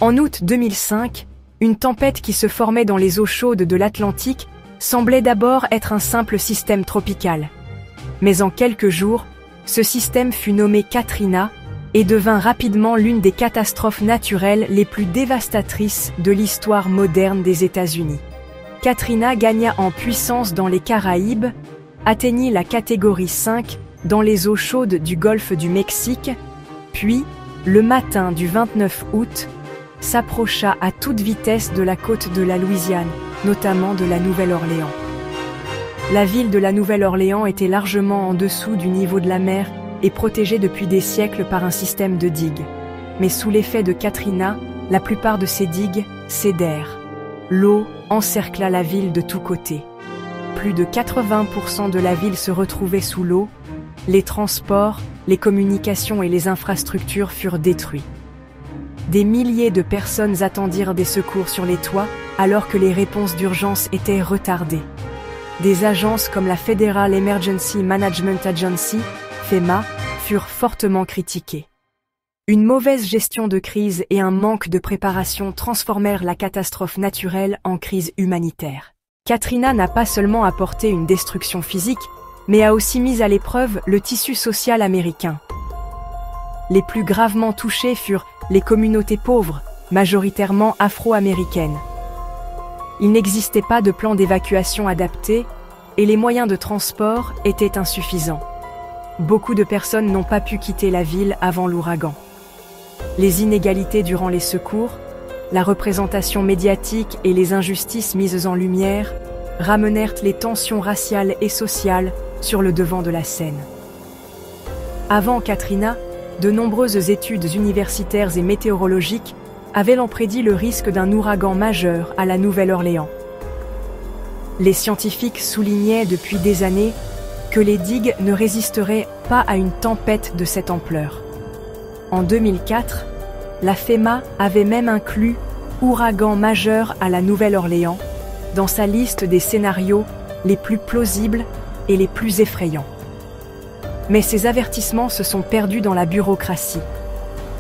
En août 2005, une tempête qui se formait dans les eaux chaudes de l'Atlantique semblait d'abord être un simple système tropical. Mais en quelques jours, ce système fut nommé Katrina et devint rapidement l'une des catastrophes naturelles les plus dévastatrices de l'histoire moderne des États-Unis. Katrina gagna en puissance dans les Caraïbes, atteignit la catégorie 5 dans les eaux chaudes du golfe du Mexique, puis, le matin du 29 août, s'approcha à toute vitesse de la côte de la Louisiane, notamment de la Nouvelle-Orléans. La ville de la Nouvelle-Orléans était largement en dessous du niveau de la mer et protégée depuis des siècles par un système de digues. Mais sous l'effet de Katrina, la plupart de ces digues cédèrent. L'eau encercla la ville de tous côtés. Plus de 80% de la ville se retrouvait sous l'eau, les transports, les communications et les infrastructures furent détruits. Des milliers de personnes attendirent des secours sur les toits alors que les réponses d'urgence étaient retardées. Des agences comme la Federal Emergency Management Agency, FEMA, furent fortement critiquées. Une mauvaise gestion de crise et un manque de préparation transformèrent la catastrophe naturelle en crise humanitaire. Katrina n'a pas seulement apporté une destruction physique, mais a aussi mis à l'épreuve le tissu social américain. Les plus gravement touchées furent les communautés pauvres, majoritairement afro-américaines. Il n'existait pas de plan d'évacuation adapté et les moyens de transport étaient insuffisants. Beaucoup de personnes n'ont pas pu quitter la ville avant l'ouragan. Les inégalités durant les secours, la représentation médiatique et les injustices mises en lumière ramenèrent les tensions raciales et sociales sur le devant de la scène. Avant Katrina, de nombreuses études universitaires et météorologiques avaient prédit le risque d'un ouragan majeur à la Nouvelle-Orléans. Les scientifiques soulignaient depuis des années que les digues ne résisteraient pas à une tempête de cette ampleur. En 2004, la FEMA avait même inclus ouragan majeur à la Nouvelle-Orléans dans sa liste des scénarios les plus plausibles et les plus effrayants. Mais ces avertissements se sont perdus dans la bureaucratie.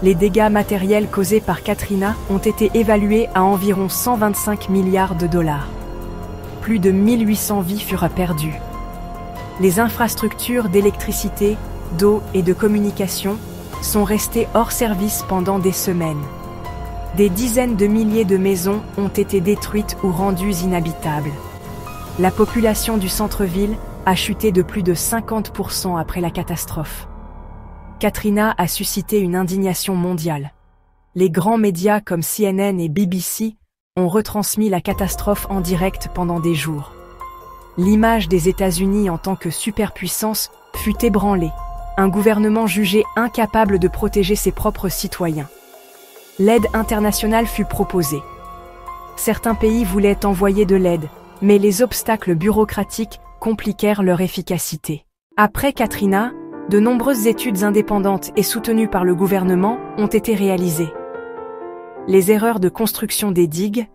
Les dégâts matériels causés par Katrina ont été évalués à environ 125 milliards de dollars. Plus de 1800 vies furent perdues. Les infrastructures d'électricité, d'eau et de communication sont restées hors service pendant des semaines. Des dizaines de milliers de maisons ont été détruites ou rendues inhabitables. La population du centre-ville a chuté de plus de 50% après la catastrophe. Katrina a suscité une indignation mondiale. Les grands médias comme CNN et BBC ont retransmis la catastrophe en direct pendant des jours. L'image des États-Unis en tant que superpuissance fut ébranlée, un gouvernement jugé incapable de protéger ses propres citoyens. L'aide internationale fut proposée. Certains pays voulaient envoyer de l'aide, mais les obstacles bureaucratiques compliquèrent leur efficacité. Après Katrina, de nombreuses études indépendantes et soutenues par le gouvernement ont été réalisées. Les erreurs de construction des digues,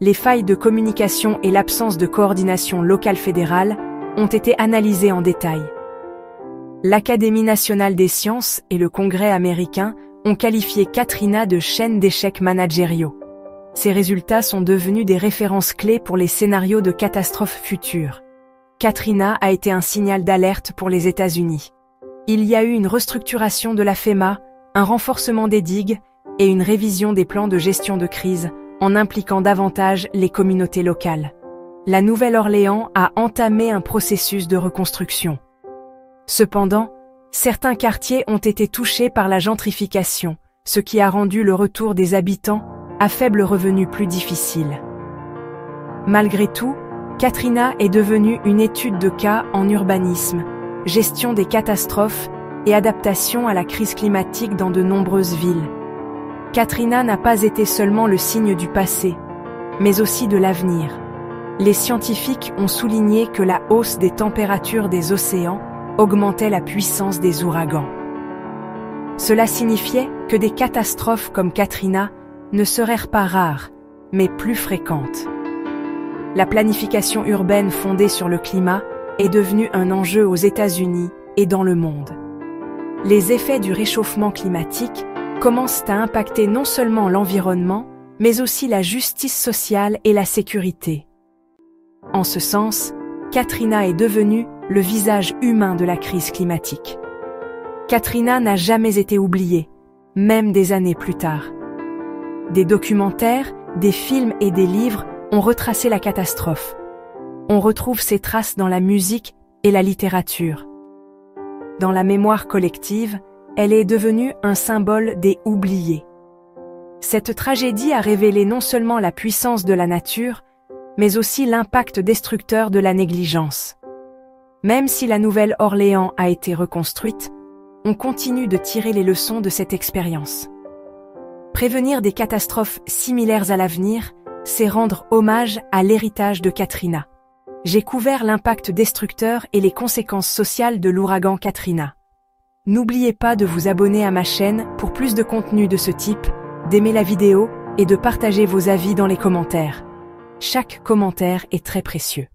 les failles de communication et l'absence de coordination locale fédérale ont été analysées en détail. L'Académie nationale des sciences et le Congrès américain ont qualifié Katrina de chaîne d'échecs managériaux. Ces résultats sont devenus des références clés pour les scénarios de catastrophes futures. Katrina a été un signal d'alerte pour les États-Unis. Il y a eu une restructuration de la FEMA, un renforcement des digues et une révision des plans de gestion de crise en impliquant davantage les communautés locales. La Nouvelle-Orléans a entamé un processus de reconstruction. Cependant, certains quartiers ont été touchés par la gentrification, ce qui a rendu le retour des habitants à faible revenu plus difficile. Malgré tout, Katrina est devenue une étude de cas en urbanisme, gestion des catastrophes et adaptation à la crise climatique dans de nombreuses villes. Katrina n'a pas été seulement le signe du passé, mais aussi de l'avenir. Les scientifiques ont souligné que la hausse des températures des océans augmentait la puissance des ouragans. Cela signifiait que des catastrophes comme Katrina ne seraient pas rares, mais plus fréquentes. La planification urbaine fondée sur le climat est devenue un enjeu aux États-Unis et dans le monde. Les effets du réchauffement climatique commencent à impacter non seulement l'environnement, mais aussi la justice sociale et la sécurité. En ce sens, Katrina est devenue le visage humain de la crise climatique. Katrina n'a jamais été oubliée, même des années plus tard. Des documentaires, des films et des livres ont retracé la catastrophe. On retrouve ses traces dans la musique et la littérature. Dans la mémoire collective, elle est devenue un symbole des oubliés. Cette tragédie a révélé non seulement la puissance de la nature, mais aussi l'impact destructeur de la négligence. Même si la Nouvelle-Orléans a été reconstruite, on continue de tirer les leçons de cette expérience. Prévenir des catastrophes similaires à l'avenir, c'est rendre hommage à l'héritage de Katrina. J'ai couvert l'impact destructeur et les conséquences sociales de l'ouragan Katrina. N'oubliez pas de vous abonner à ma chaîne pour plus de contenu de ce type, d'aimer la vidéo et de partager vos avis dans les commentaires. Chaque commentaire est très précieux.